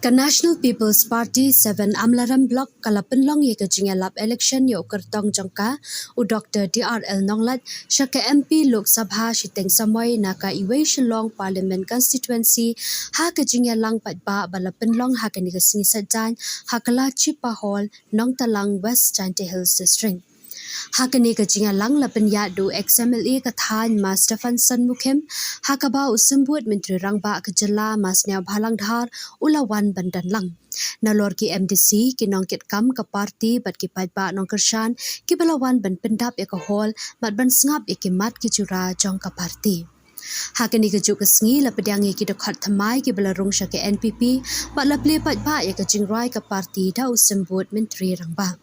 Ka National People's Party 7 Amlaram Block Kalapenlong ye kejingalap election yo kertong jangka u Dr. DRL Nonglat syaka MP Lok Sabha Shiteng Samoy naka Iway Shillong Parliament Constituency ha kejingalang patba balapenlong ha kanigasing sadjan ha kala Chipa Hall Nong Talang West Chante Hills District. Hakani kejingalang lapen yadu XMLA kathan Mas Stefan Sanmukem hakaba usembut Menteri Rangba Kejela Mas Nia Bhalangdhar ulawan bandanlang. Nalor ki MDC kinong kitkam ke parti bat ki patba nong kershan ki balawan ban pendap ya ke hall mat ban sngap ya ki mat ki jura jong ke parti. Hakani kejuk kesengi lapediangi ki dekat thamai ki belarung syake NPP bat laple patba ya ke jingrai ke parti da usembut Menteri Rangba.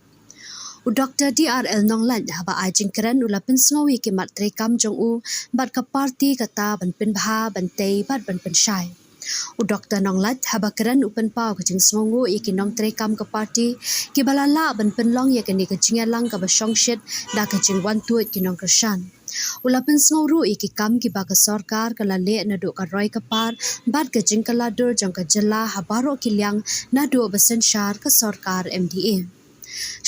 U Dr. DRL Nonglat haba ajing keren ula pensngawi ki mat trekam jong u bat ka parti kata ban penbha ban tei bat ban pensyai. U Dr. Nonglat haba keren upen pau ke jing sngongu i ki nong trekam ke parti ki balala ban penlong ya kini ke jingalang ka basyong shit da ke jing wan tuit ki nong kershan. Ula pensngawru i ki kam ki ba ke sarkar kala le na do ka roi ke par bat ke jing kala dur jong ke jela habaro ki liang na do besen syar ke sarkar MDA.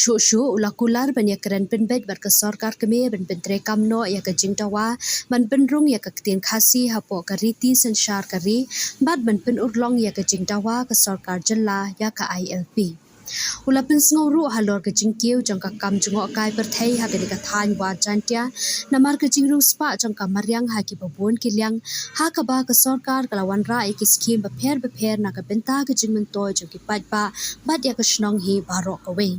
Shu ula kular ban ya keren penbet bar ke sarkar keme ban pentre kamno ya ke jingtawa ban penrung ya ke tin khasi hapo ka riti sensyar kari bat ban pen urlong ya ke jingtawa ke sarkar jela ya ke ILP. Ula pensngawru halor ke jingkiu jang ka kam jungo kai perthai ha ke dikathan wa jantia namar ke jingru spa jang ka maryang ha ki babon ki liang ha ka ba ke sarkar kalawan ra ki skim beper na ka benta ke jingmentoy jang ki patba bat ya ke shnong hi barok away.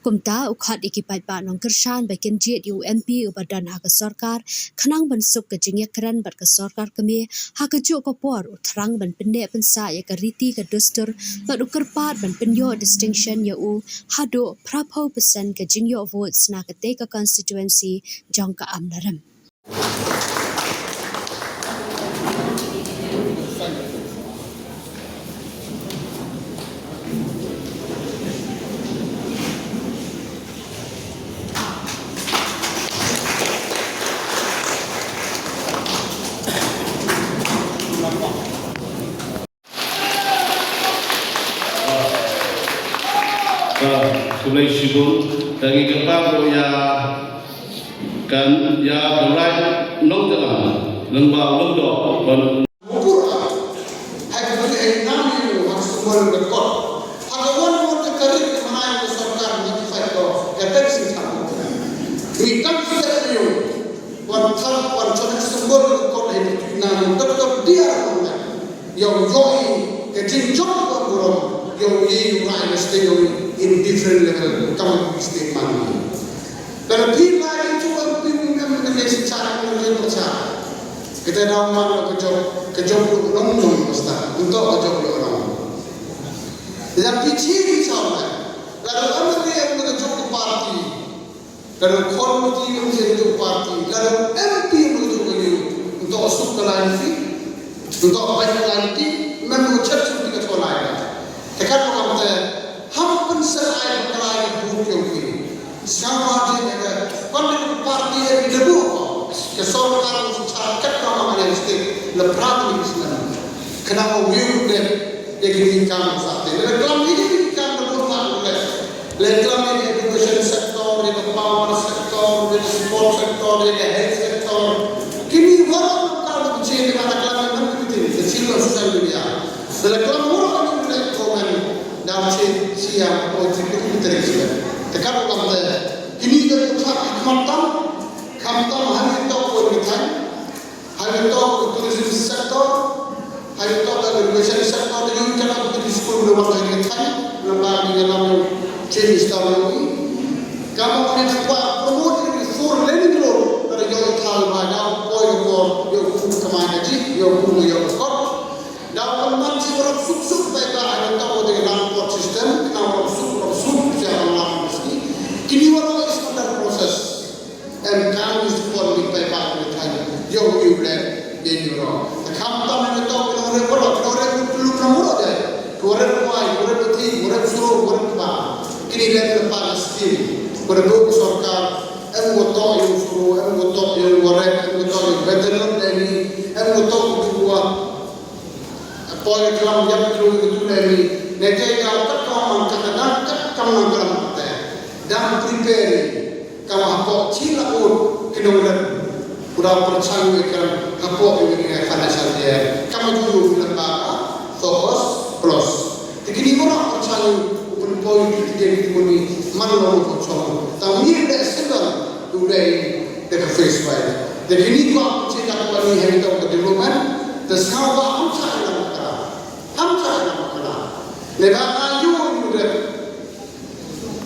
Kumta ukhat ikipat pa nong kershan bakin jet UMP ubadan ha ke sarkar khanang bansuk ke jingya keren bat ke sarkar keme ha ke juk ko por uthrang ban pende pensa ya ke riti ke dustur bat ukerpat ban penyo distinction ya u hado prapho percent ke jingyo votes na ke te ke constituency jong ka amlaram. Sebelah sibuk dari kita ya kan ya berai nong jalan lembah lembah ban. Hai bagi enam itu harus semua berkot. Hagawan mau terkait mana yang sarkar notify ko kata sih kamu. Ikan sudah itu wantar wancar semua berkot itu namun tetap dia orang yang joy kejinjok orang yang ini orang mesti in different level kamu mesti mana. Dan bila itu orang pimpinan mengenai cara mengenai cara kita dah mahu kejauh orang mesti untuk kejauh orang. Yang kecil sama, lalu orang yang kejauh parti, lalu komiti yang kejauh parti, lalu MP yang kejauh untuk masuk ke lain untuk banyak lagi memang cecuk di kepala lain. Tekan orang tu hampir serai kelai buku ini. Sekarang ada kalau parti yang didebu, kesorkan secara orang yang mesti lepas ini sebenarnya. Kenapa view dia diinginkan saat ini? Reklam ini diinginkan berubah oleh reklam ini education sektor, di power sektor, di sport sektor, di health sektor. Kini orang kalau kecil dengan reklam ini begitu, kecil susah dunia. Reklam orang ini komen dalam siang politik itu terjadi. Tekan orang tu, kini dia ucap kamtam hanya tahu politik, hanya tahu tourism sektor, hanya tahu education sektor. Dengan cara kita sekolah belum ada politik, lepas di dalam change tahun ini, kamu boleh buat promote ini for learning road. Ada yang hal banyak, poin yang kemana ji, yang kor. Dalam masih orang suk mereka ada tahu dengan transport system, kenapa suk jangan lama mesti. Ini orang standar proses, and kami support mereka pada time. Jauh iuran jadi orang. Kamu tahu mereka tahu orang belum nampak dia. Orang kuai, orang peti, orang suruh, orang apa. Kini dia lepas skim. Orang dua sarkar, anggota yang suruh, anggota yang orang, anggota yang veteran ini, anggota kedua. Poin kelam yang itu dari Nete kau tak kau mangkat dan tak kau mangkat mata. Dan prepare kau apa cila pun kemudian udah percaya kan apa ini akan saja. Kamu dulu bilang apa? Fokus plus. Jadi orang percaya pun poin kita ini malu percaya. Tapi ni dah sedar udah dekat Facebook. Jadi ni kau percaya kau ni hari tahu kedeluman. Terus kau apa hamsa nak kerana. Lepas